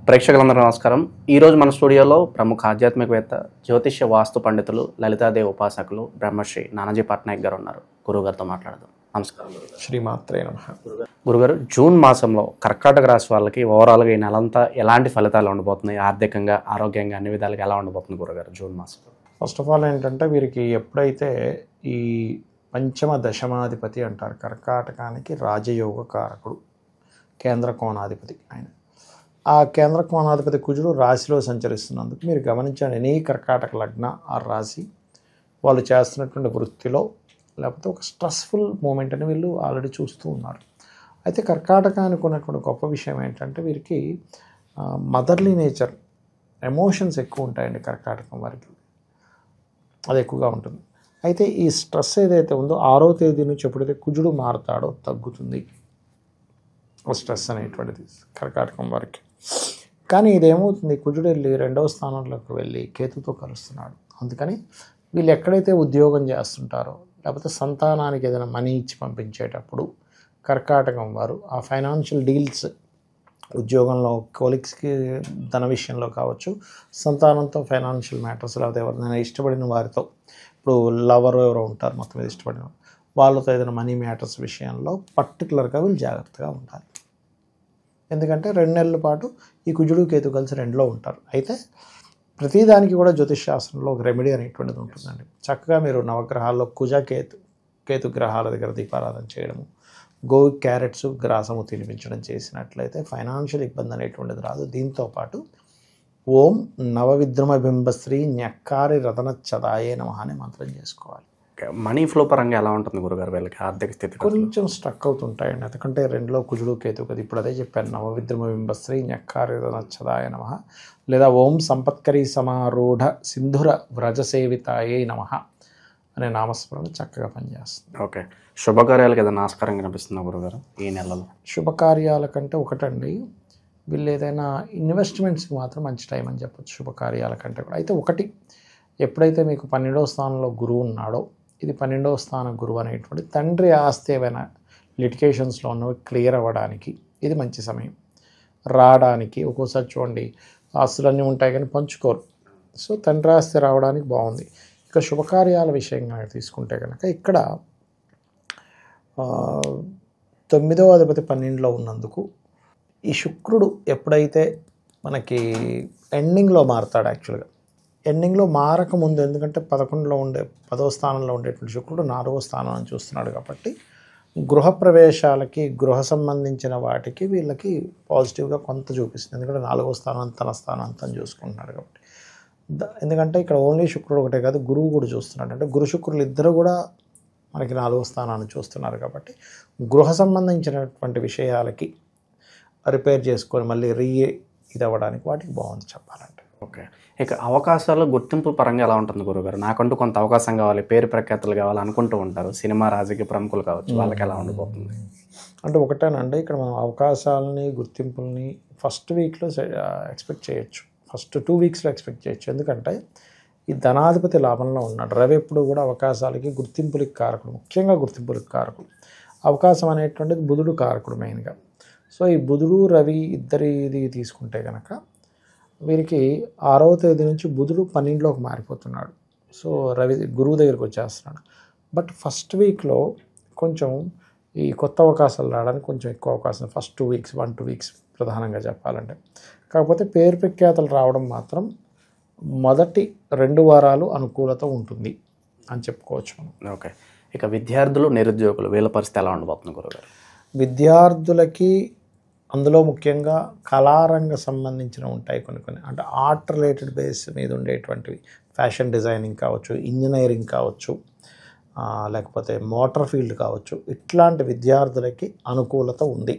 ప్రేక్షకులందరూ నమస్కారం. ఈరోజు మన స్టూడియోలో ప్రముఖ ఆధ్యాత్మికవేత్త, జ్యోతిష్య వాస్తు పండితులు, లలితాదేవి ఉపాసకులు బ్రహ్మశ్రీ నానాజీ పట్నాయక్ గారు ఉన్నారు. గురుగారితో మాట్లాడదాం. నమస్కారం. శ్రీమాత్రే నమః. గురుగారు, జూన్ మాసంలో కర్కాటక రాశి వాళ్ళకి ఓవరాల్గా ఈ నెలంతా ఎలాంటి ఫలితాలు ఉండబోతున్నాయి? ఆర్థికంగా, ఆరోగ్యంగా అన్ని విధాలుగా ఎలా ఉండబోతుంది గురుగారు జూన్ మాసంలో? ఫస్ట్ ఆఫ్ ఆల్ ఏంటంటే వీరికి ఎప్పుడైతే ఈ పంచమ దశమాధిపతి అంటారు, కర్కాటకానికి రాజయోగ కారకుడు, కేంద్ర కోణాధిపతి ఆయన. ఆ కేంద్ర కోణాధిపతి కుజుడు రాశిలో సంచరిస్తున్నందుకు మీరు గమనించండి, ఎనీ కర్కాటక లగ్న ఆ రాశి వాళ్ళు చేస్తున్నటువంటి వృత్తిలో లేకపోతే ఒక స్ట్రెస్ఫుల్ మూమెంట్ అని వీళ్ళు ఆల్రెడీ చూస్తూ ఉన్నారు. అయితే కర్కాటకానికి ఉన్నటువంటి గొప్ప విషయం ఏంటంటే వీరికి మదర్లీ నేచర్, ఎమోషన్స్ ఎక్కువ ఉంటాయండి కర్కాటకం వారికి, అది ఎక్కువగా ఉంటుంది. అయితే ఈ స్ట్రెస్ ఏదైతే ఉందో 6వ తేదీ నుంచి ఎప్పుడైతే కుజుడు మారుతాడో తగ్గుతుంది ఆ స్ట్రెస్ అనేటువంటిది కర్కాటకం వారికి. కానీ ఇదేమవుతుంది, కుజుడు వెళ్ళి 2వ స్థానంలోకి వెళ్ళి కేతుతో కలుస్తున్నాడు. అందుకని వీళ్ళు ఎక్కడైతే ఉద్యోగం చేస్తుంటారో లేకపోతే సంతానానికి ఏదైనా మనీ ఇచ్చి పంపించేటప్పుడు కర్కాటకం వారు ఆ ఫైనాన్షియల్ డీల్స్, ఉద్యోగంలో కోలిక్స్కి ధన విషయంలో కావచ్చు, సంతానంతో ఫైనాన్షియల్ మ్యాటర్స్, లేకపోతే ఎవరైనా ఇష్టపడిన వారితో, ఇప్పుడు లవర్ ఎవరో ఉంటారు మొత్తం మీద ఇష్టపడిన వాళ్ళతో ఏదైనా మనీ మ్యాటర్స్ విషయంలో పర్టికులర్గా వీళ్ళు జాగ్రత్తగా ఉండాలి. ఎందుకంటే 2 నెలల పాటు ఈ కుజుడు కేతు కలిసి 2లో ఉంటారు. అయితే ప్రతిదానికి కూడా జ్యోతిష్ శాస్త్రంలో ఒక రెమెడీ అనేటువంటిది ఉంటుందండి. చక్కగా మీరు నవగ్రహాల్లో కేతు గ్రహాల దగ్గర దీపారాధన చేయడము, గోవు క్యారెట్స్ గ్రాసము తినిపించడం చేసినట్లయితే ఫైనాన్షియల్ ఇబ్బంది అనేటువంటిది రాదు. దీంతోపాటు ఓం నవవిద్రమ బింబశ్రీ న్యక్కారి రతన చదాయే నమః అనే మంత్రం చేసుకోవాలి. మనీ ఫ్లో పరంగా ఎలా ఉంటుంది గురుగారు వీళ్ళకి ఆర్థిక స్థితి? కొంచెం స్ట్రక్ అవుతుంటాయండి, ఎందుకంటే 2లో కుజుడు కేతు కదా. ఇప్పుడు అదే చెప్పాను, నవవిద్రమ బింబశ్రీ న్యక్కారి రతన చదాయ నమః, లేదా ఓం సంపత్కరీ సమారూఢ సింధుర వ్రజసేవితాయే నమః అనే నామస్మరణ చక్కగా పనిచేస్తుంది. ఓకే. శుభకార్యాలకు ఏదైనా ఆస్కారం కనిపిస్తుందా గురుగారు ఈ నెలలో? శుభకార్యాల కంటే ఒకటండి, వీళ్ళు ఏదైనా ఇన్వెస్ట్మెంట్స్కి మాత్రం మంచి టైం అని చెప్పచ్చు శుభకార్యాల కంటే కూడా. అయితే ఒకటి, ఎప్పుడైతే మీకు 12వ స్థానంలో గురువు ఉన్నాడో, ఇది 12వ స్థానం గురువు అనేటువంటి తండ్రి ఆస్తి ఏమైనా లిటికేషన్స్లో ఉన్నవి క్లియర్ అవ్వడానికి ఇది మంచి సమయం. రావడానికి ఒక్కోసారి చూడండి ఆస్తులన్నీ ఉంటాయి కానీ పంచుకోరు, సో తండ్రి ఆస్తి రావడానికి బాగుంది. ఇక శుభకార్యాల విషయంగా తీసుకుంటే కనుక ఇక్కడ 9వ అధిపతి 12లో ఉన్నందుకు ఈ శుక్రుడు ఎప్పుడైతే మనకి ఎండింగ్లో మారతాడు, యాక్చువల్గా ఎండింగ్లో మారకముందు, ఎందుకంటే 10వ స్థానంలో ఉండేటువంటి శుక్రుడు 4వ స్థానాన్ని చూస్తున్నాడు కాబట్టి గృహప్రవేశాలకి, గృహ సంబంధించిన వాటికి వీళ్ళకి పాజిటివ్గా కొంత చూపిస్తుంది. ఎందుకంటే 4వ స్థానం తన స్థానం అంతా చూసుకుంటున్నాడు కాబట్టి. ఎందుకంటే ఇక్కడ ఓన్లీ శుక్రుడు ఒకటే కాదు, గురువు కూడా చూస్తున్నాడు. అంటే గురు శుక్రులు ఇద్దరు కూడా మనకి 4వ స్థానాన్ని చూస్తున్నారు కాబట్టి గృహ సంబంధించినటువంటి విషయాలకి రిపేర్ చేసుకొని మళ్ళీ ఇది అవ్వడానికి వాటికి బాగుంది చెప్పాలంటే. ఓకే. ఇక అవకాశాలు, గుర్తింపు పరంగా ఎలా ఉంటుంది గురుగారు? నాకంటూ కొంత అవకాశం కావాలి, పేరు ప్రఖ్యాతులు కావాలి అనుకుంటూ ఉంటారు సినిమా రాజకీయ ప్రముఖులు కావచ్చు, వాళ్ళకి ఎలా ఉండబోతుంది? అంటే ఒకటేనండి, ఇక్కడ మనం అవకాశాలని, గుర్తింపుల్ని ఫస్ట్ వీక్లో ఎక్స్పెక్ట్ చేయొచ్చు, ఫస్ట్ 2 వీక్స్లో ఎక్స్పెక్ట్ చేయొచ్చు. ఎందుకంటే ఈ ధనాధిపతి లాభంలో ఉన్నాడు. రవి ఎప్పుడు కూడా అవకాశాలకి, గుర్తింపులకి కారకుడు, ముఖ్యంగా గుర్తింపులకి కారకుడు. అవకాశం అనేటువంటిది బుధుడు కారకుడు మెయిన్గా. సో ఈ బుధుడు రవి ఇద్దరిది తీసుకుంటే కనుక వీరికి 6వ తేదీ నుంచి బుధుడు 12లోకి మారిపోతున్నాడు. సో రవి గురువు దగ్గరికి వచ్చేస్తున్నాడు. బట్ ఫస్ట్ వీక్లో కొంచెం ఈ కొత్త అవకాశాలు రావడానికి కొంచెం ఎక్కువ అవకాశం, ఫస్ట్ 2 వీక్స్ 1-2 వీక్స్ ప్రధానంగా చెప్పాలంటే. కాకపోతే పేరు ప్రఖ్యాతలు రావడం మాత్రం మొదటి 2 వారాలు అనుకూలత ఉంటుంది అని చెప్పుకోవచ్చు మనం. ఓకే. ఇక విద్యార్థులు, నిరుద్యోగులు వీళ్ళ పరిస్థితి ఎలా ఉండబోతుంది గురుగారు? విద్యార్థులకి అందులో ముఖ్యంగా కళారంగ సంబంధించిన ఉంటాయి కొన్ని, అంటే ఆర్ట్ రిలేటెడ్ బేస్ మీద ఉండేటువంటివి, ఫ్యాషన్ డిజైనింగ్ కావచ్చు, ఇంజనీరింగ్ కావచ్చు, లేకపోతే మోటార్ ఫీల్డ్ కావచ్చు, ఇట్లాంటి విద్యార్థులకి అనుకూలత ఉంది.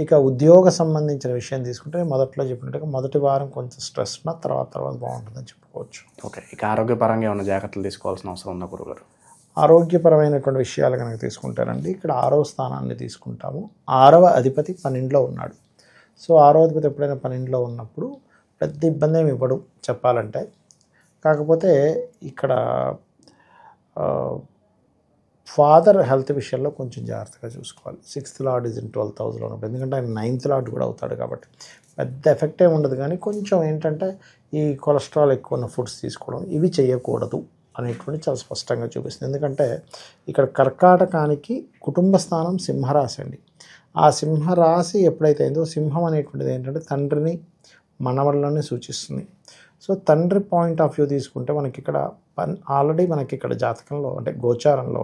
ఇక ఉద్యోగ సంబంధించిన విషయం తీసుకుంటే మొదట్లో చెప్పినట్టుగా మొదటి వారం కొంచెం స్ట్రెస్ ఉన్న తర్వాత బాగుంటుందని చెప్పుకోవచ్చు. ఓకే. ఇక ఆరోగ్యపరంగా ఏమైనా జాగ్రత్తలు తీసుకోవాల్సిన అవసరం ఉందా గురుగారు? ఆరోగ్యపరమైనటువంటి విషయాలు కనుక తీసుకుంటారండి, ఇక్కడ 6వ స్థానాన్ని తీసుకుంటాము. 6వ అధిపతి 12లో ఉన్నాడు. సో 6వ అధిపతి ఎప్పుడైనా 12లో ఉన్నప్పుడు పెద్ద ఇబ్బంది ఏమి ఇవ్వడు చెప్పాలంటే. కాకపోతే ఇక్కడ ఫాదర్ హెల్త్ విషయంలో కొంచెం జాగ్రత్తగా చూసుకోవాలి. 6th lord is in 12th హౌస్లో ఉన్నప్పుడు, ఎందుకంటే ఆయన 9th లార్డ్ కూడా అవుతాడు కాబట్టి పెద్ద ఎఫెక్ట్ ఏమి ఉండదు. కానీ కొంచెం ఏంటంటే ఈ కొలెస్ట్రాల్ ఎక్కువ ఉన్న ఫుడ్స్ తీసుకోవడం ఇవి చేయకూడదు అనేటువంటి చాలా స్పష్టంగా చూపిస్తుంది. ఎందుకంటే ఇక్కడ కర్కాటకానికి కుటుంబ స్థానం సింహరాశి అండి. ఆ సింహరాశి ఎప్పుడైతే అయిందో, సింహం అనేటువంటిది ఏంటంటే తండ్రిని మనవళ్ళని సూచిస్తుంది. సో తండ్రి పాయింట్ ఆఫ్ వ్యూ తీసుకుంటే మనకి ఇక్కడ ఆల్రెడీ మనకి ఇక్కడ జాతకంలో అంటే గోచారంలో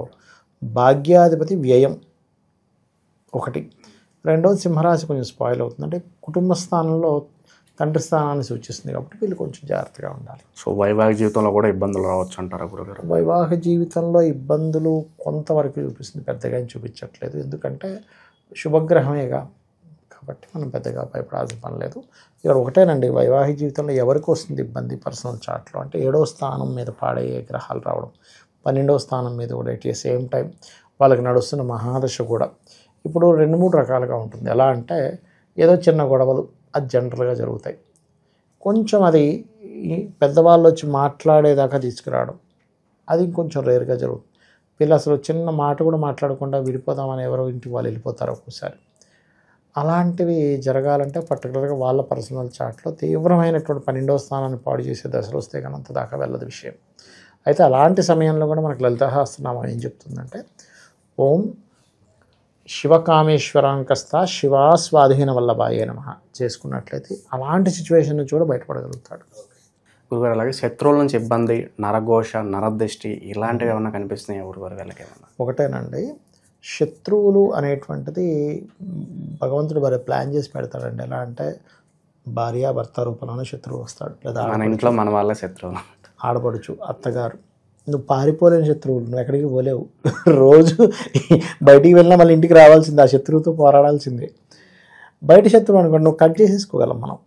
భాగ్యాధిపతి వ్యయం ఒకటి, రెండోది సింహరాశి కొంచెం స్పాయిల్ అవుతుంది. అంటే కుటుంబ స్థానంలో తండ్రి స్థానాన్ని సూచిస్తుంది కాబట్టి వీళ్ళు కొంచెం జాగ్రత్తగా ఉండాలి. సో వైవాహిక జీవితంలో కూడా ఇబ్బందులు రావచ్చు అంటారా గురుగారు? వైవాహిక జీవితంలో ఇబ్బందులు కొంతవరకు చూపిస్తుంది, పెద్దగా ఏం చూపించట్లేదు. ఎందుకంటే శుభగ్రహమేగా కాబట్టి మనం పెద్దగా భయపడాల్సిన పని లేదు. ఇక్కడ ఒకటేనండి, వైవాహిక జీవితంలో ఎవరికి వస్తుంది ఇబ్బంది పర్సనల్ చార్ట్లో అంటే 7వ స్థానం మీద పాడయ్యే గ్రహాలు రావడం, 12వ స్థానం మీద కూడా ఎట్ సేమ్ టైం వాళ్ళకి నడుస్తున్న మహాదశ కూడా ఇప్పుడు 2-3 రకాలుగా ఉంటుంది. ఎలా అంటే ఏదో చిన్న గొడవలు అది జనరల్గా జరుగుతాయి, కొంచెం అది పెద్దవాళ్ళు వచ్చి మాట్లాడేదాకా తీసుకురావడం అది ఇంకొంచెం రేర్గా జరుగుతుంది. వీళ్ళు అసలు చిన్న మాట కూడా మాట్లాడకుండా విడిపోదామని ఎవరో ఇంటికి వాళ్ళు వెళ్ళిపోతారు ఒక్కోసారి. అలాంటివి జరగాలంటే పర్టికులర్గా వాళ్ళ పర్సనల్ చార్ట్లో తీవ్రమైనటువంటి 12వ స్థానాన్ని పాడు చేసే దశలు వస్తే కానీ అంత దాకా వెళ్ళదు విషయం. అయితే అలాంటి సమయంలో కూడా మనకు లలితా సహస్రనామం ఏం చెప్తుందంటే, ఓం శివకామేశ్వరాంకస్త శివా స్వాధీన వల్లభాయే నమః చేసుకున్నట్లయితే అలాంటి సిచ్యువేషన్ నుంచి కూడా బయటపడగలుగుతాడు. గురుగారు అలాగే శత్రువుల నుంచి ఇబ్బంది, నరఘోష, నరదృష్టి ఇలాంటివి ఏమైనా కనిపిస్తున్నాయి గురుగారు వీళ్ళకి ఏమన్నా? ఒకటేనండి, శత్రువులు అనేటువంటిది భగవంతుడు మరి ప్లాన్ చేసి పెడతాడండి. ఎలా అంటే భార్య భర్త రూపంలోనే శత్రువు వస్తాడు, లేదా మన ఇంట్లో మన వాళ్ళే శత్రువులు, ఆడపడుచు, అత్తగారు. నువ్వు పారిపోలేని శత్రువులు, నువ్వు ఎక్కడికి పోలేవు. రోజు బయటికి వెళ్ళినా మళ్ళీ ఇంటికి రావాల్సిందే, ఆ శత్రువుతో పోరాడాల్సిందే. బయట శత్రువు అనుకోండి నువ్వు కట్ చేసేసుకోగలం మనం,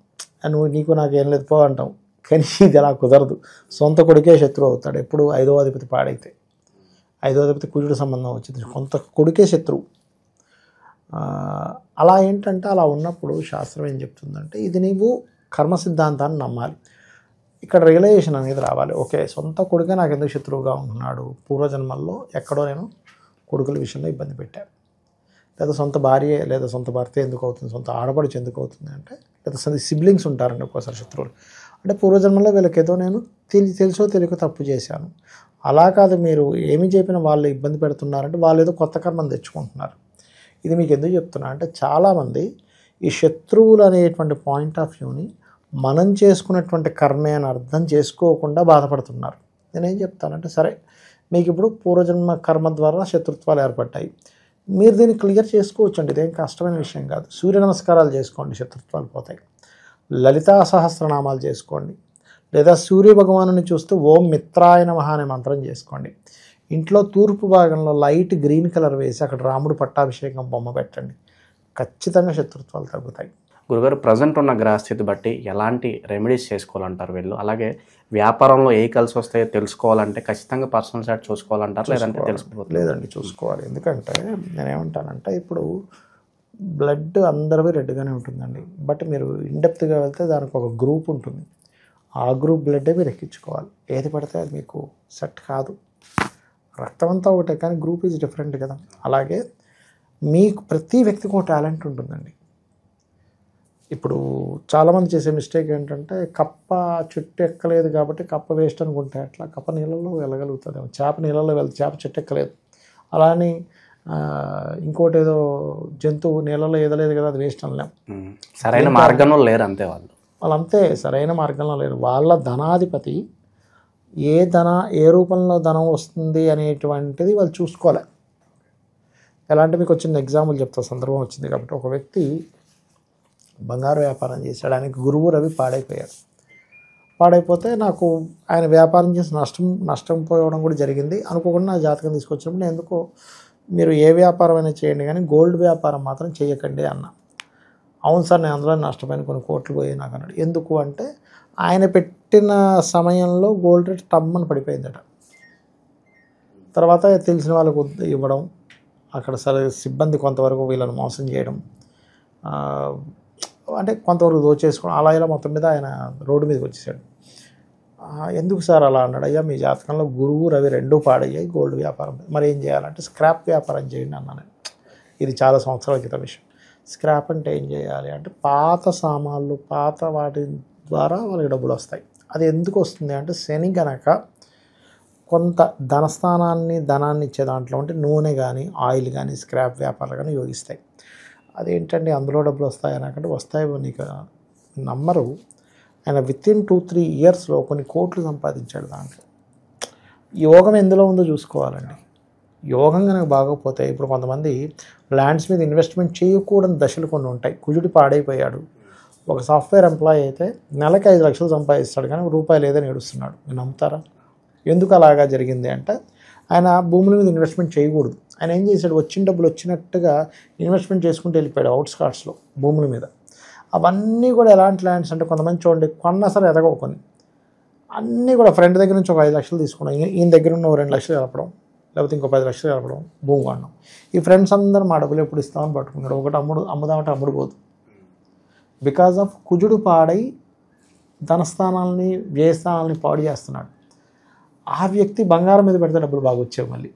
నువ్వు నీకు నాకు ఏం లేదు పో అంటాం. కానీ ఇది అలా కుదరదు. సొంత కొడుకే శత్రువు అవుతాడు ఎప్పుడు 5వ అధిపతి పాడైతే. 5వ అధిపతి కుజుడు సంబంధం వచ్చింది, కొంత కొడుకే శత్రువు. అలా ఏంటంటే అలా ఉన్నప్పుడు శాస్త్రం ఏం చెప్తుందంటే ఇది నీవు కర్మ సిద్ధాంతాన్ని నమ్మాలి. ఇక్కడ రియలైజేషన్ అనేది రావాలి. ఓకే, సొంత కొడుకే నాకు ఎందుకు శత్రువుగా ఉంటున్నాడు, పూర్వజన్మల్లో ఎక్కడో నేను కొడుకుల విషయంలో ఇబ్బంది పెట్టాను, లేదా సొంత భార్య లేదా సొంత భర్త ఎందుకు అవుతుంది, సొంత ఆడపడుచు ఎందుకు అవుతుంది అంటే, లేదా సొంత సిబ్లింగ్స్ ఉంటారండి ఒక్కోసారి శత్రువులు. అంటే పూర్వజన్మలో వీళ్ళకి ఏదో నేను తెలుసో తెలియక తప్పు చేశాను. అలా కాదు, మీరు ఏమి చెప్పినా వాళ్ళు ఇబ్బంది పెడుతున్నారంటే వాళ్ళు ఏదో కొత్త కర్మను తెచ్చుకుంటున్నారు. ఇది మీకు ఎందుకు చెప్తున్నా అంటే చాలామంది ఈ శత్రువులు అనేటువంటి పాయింట్ ఆఫ్ వ్యూని మనం చేసుకున్నటువంటి కర్మే అని అర్థం చేసుకోకుండా బాధపడుతున్నారు. నేనేం చెప్తానంటే, సరే మీకు ఇప్పుడు పూర్వజన్మ కర్మ ద్వారా శత్రుత్వాలు ఏర్పడ్డాయి, మీరు దీన్ని క్లియర్ చేసుకోవచ్చు అండి, ఇదేం కష్టమైన విషయం కాదు. సూర్య నమస్కారాలు చేసుకోండి, శత్రుత్వాలు పోతాయి. లలితా సహస్రనామాలు చేసుకోండి, లేదా సూర్య భగవానుని చూస్తూ ఓం మిత్రాయ నమః అనే మంత్రం చేసుకోండి. ఇంట్లో తూర్పు భాగంలో లైట్ గ్రీన్ కలర్ వేసి అక్కడ రాముడు పట్టాభిషేకం బొమ్మ పెట్టండి, ఖచ్చితంగా శత్రుత్వాలు తగ్గుతాయి. గురుగారు ప్రజెంట్ ఉన్న గ్రహస్థితి బట్టి ఎలాంటి రెమెడీస్ చేసుకోవాలంటారు వీళ్ళు? అలాగే వ్యాపారంలో ఏ కలిసి వస్తాయో తెలుసుకోవాలంటే ఖచ్చితంగా పర్సనల్ చార్ట్ చూసుకోవాలంటారు, లేదంటే తెలుసుకోవాలి? లేదండి, చూసుకోవాలి. ఎందుకంటే నేనేమంటానంటే ఇప్పుడు బ్లడ్ అందరివి రెడ్గానే ఉంటుందండి, బట్ మీరు ఇన్డెప్త్గా వెళ్తే దానికి ఒక గ్రూప్ ఉంటుంది, ఆ గ్రూప్ బ్లడ్డే మీరు ఎక్కించుకోవాలి. ఏది పడితే అది మీకు సెట్ కాదు. రక్తం అంతా ఒకటే కానీ గ్రూప్ ఈజ్ డిఫరెంట్ కదా. అలాగే మీకు ప్రతి వ్యక్తికి ఒక టాలెంట్ ఉంటుందండి. ఇప్పుడు చాలామంది చేసే మిస్టేక్ ఏంటంటే కప్ప చెట్టు ఎక్కలేదు కాబట్టి కప్ప వేస్ట్ అనుకుంటే అట్లా కప్ప నీళ్ళలో వెళ్ళగలుగుతుంది, చేప నీళ్ళలో వెళ్తే చేప చెట్టు ఎక్కలేదు. అలానే ఇంకోటి ఏదో జంతువు నీళ్ళలో ఎదలేదు కదా అది వేస్ట్ అనలేం. సరైన మార్గంలో లేరు అంతే వాళ్ళంతే, సరైన మార్గంలో లేరు. వాళ్ళ ధనాధిపతి ఏ రూపంలో ధనం వస్తుంది అనేటువంటిది వాళ్ళు చూసుకోవాలి. ఎలా అంటే మీకు వచ్చిన ఎగ్జాంపుల్ చెప్తా, సందర్భం వచ్చింది కాబట్టి. ఒక వ్యక్తి బంగారు వ్యాపారం చేశాడు, ఆయనకి గురువు రవి పాడైపోయాడు. పాడైపోతే నాకు ఆయన వ్యాపారం చేసి నష్టం పోవడం కూడా జరిగింది. అనుకోకుండా నా జాతకం తీసుకొచ్చినప్పుడు నేను ఎందుకో మీరు ఏ వ్యాపారం అయినా చేయండి కానీ గోల్డ్ వ్యాపారం మాత్రం చేయకండి అన్న. అవును సార్, నేను అందులో నష్టపోయిన కొన్ని కోట్లు పోయి నాకు అన్నాడు. ఎందుకు అంటే ఆయన పెట్టిన సమయంలో గోల్డ్ రేట్ టమ్మని పడిపోయిందట. తర్వాత తెలిసిన వాళ్ళకు ఇవ్వడం, అక్కడ సరే సిబ్బంది కొంతవరకు వీళ్ళని మోసం చేయడం, అంటే కొంతవరకు దోచేసుకోవడం, అలా ఇలా మొత్తం మీద ఆయన రోడ్డు మీదకి వచ్చేసాడు. ఎందుకు సార్ అలా అన్నాడు? అయ్యా మీ జాతకంలో గురువు రవి రెండూ పాడయ్యాయి, గోల్డ్ వ్యాపారం, మరి ఏం చేయాలంటే స్క్రాప్ వ్యాపారం చేయండి అన్నాను. ఇది చాలా సంవత్సరాల క్రితం విషయం. స్క్రాప్ అంటే ఏం చేయాలి అంటే పాత సామాన్లు, పాత వాటి ద్వారా వాళ్ళకి డబ్బులు వస్తాయి. అది ఎందుకు వస్తుంది అంటే శని కనుక కొంత ధనాన్ని ఇచ్చే దాంట్లో అంటే నూనె కానీ ఆయిల్ కానీ స్క్రాప్ వ్యాపారాలు కానీ యోగిస్తాయి. అదేంటండి అందులో డబ్బులు వస్తాయి అనకంటే వస్తాయి, నీకు నమ్మరు. ఆయన వితిన్ 2-3 ఇయర్స్లో కొన్ని కోట్లు సంపాదించాడు దాంట్లో. యోగం ఎందులో ఉందో చూసుకోవాలండి. యోగం కనుక బాగోకపోతే ఇప్పుడు కొంతమంది ల్యాండ్స్ మీద ఇన్వెస్ట్మెంట్ చేయకూడని దశలు కొన్ని ఉంటాయి. కుజుడు పాడైపోయాడు. ఒక సాఫ్ట్వేర్ ఎంప్లాయీ అయితే నెలకి 5 లక్షలు సంపాదిస్తాడు కానీ రూపాయలు లేదని ఏడుస్తున్నాడు. మీరు నమ్ముతారా? ఎందుకు అలాగా జరిగింది అంటే ఆయన భూముల మీద ఇన్వెస్ట్మెంట్ చేయకూడదు. ఆయన ఏం చేశాడు, వచ్చిన డబ్బులు వచ్చినట్టుగా ఇన్వెస్ట్మెంట్ చేసుకుంటూ వెళ్ళిపోయాడు అవుట్స్కట్స్లో భూముల మీద. అవన్నీ కూడా ఎలాంటి ల్యాండ్స్ అంటే కొంతమంది చూడండి కొన్నా సరే ఎదగవు కొన్ని, అన్నీ కూడా ఫ్రెండ్ దగ్గర నుంచి ఒక 5 లక్షలు తీసుకున్నాం, ఈయన దగ్గర ఉన్న 2 లక్షలు కలపడం, లేకపోతే ఇంకో 10 లక్షలు కలపడం, భూమి కొనడం. ఈ ఫ్రెండ్స్ అందరూ మా డబ్బులు ఎప్పుడు ఇస్తామని పట్టుకున్నాడు. ఒకటి అమ్ముదామంటే అమ్ముడుపోదు. బికాజ్ ఆఫ్ కుజుడు పాడై ధనస్థానాలని వ్యయస్థానాలని పాడు చేస్తున్నాడు. ఆ వ్యక్తి బంగారం మీద పెడితే డబ్బులు బాగా వచ్చేవి మళ్ళీ.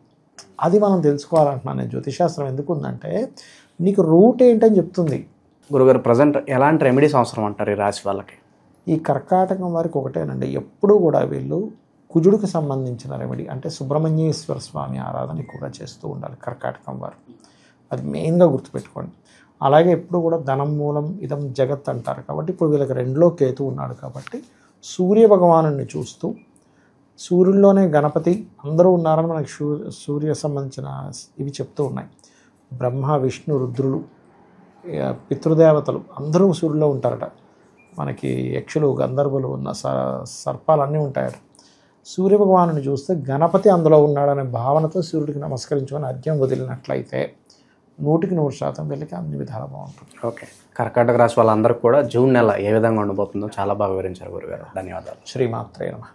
అది మనం తెలుసుకోవాలంటున్నాను. నేను జ్యోతిశాస్త్రం ఎందుకు ఉందంటే నీకు రూట్ ఏంటని చెప్తుంది. గురుగారు ప్రజెంట్ ఎలాంటి రెమెడీస్ అవసరం అంటారు ఈ రాశి వాళ్ళకి? ఈ కర్కాటకం వారికి ఒకటేనండి, ఎప్పుడూ కూడా వీళ్ళు కుజుడికి సంబంధించిన రెమెడీ అంటే సుబ్రహ్మణ్యేశ్వర స్వామి ఆరాధన ఎక్కువగా చేస్తూ ఉండాలి కర్కాటకం వారు. అది మెయిన్గా గుర్తుపెట్టుకోండి. అలాగే ఎప్పుడు కూడా ధనం మూలం ఇదం జగత్ అంటారు కాబట్టి ఇప్పుడు వీళ్ళకి 2లో కేతు ఉన్నాడు కాబట్టి సూర్య భగవాను చూస్తూ, సూర్యుల్లోనే గణపతి అందరూ ఉన్నారని మనకి సూర్య సంబంధించిన ఇవి చెప్తూ ఉన్నాయి. బ్రహ్మ విష్ణు రుద్రులు పితృదేవతలు అందరూ సూర్యులో ఉంటారట. మనకి యక్షులు గంధర్వులు ఉన్న సర్పాలు అన్నీ ఉంటాయట. సూర్యభగవాను చూస్తే గణపతి అందులో ఉన్నాడనే భావనతో సూర్యుడికి నమస్కరించుకొని అర్ఘ్యం వదిలినట్లయితే 100% వీళ్ళకి అన్ని విధాలు బాగుంటుంది. ఓకే, కర్కాటక రాశి వాళ్ళందరికీ కూడా జూన్ నెల ఏ విధంగా ఉండబోతుందో చాలా బాగా వివరించారు గురుగారు. ధన్యవాదాలు. శ్రీమాత్రే నమః.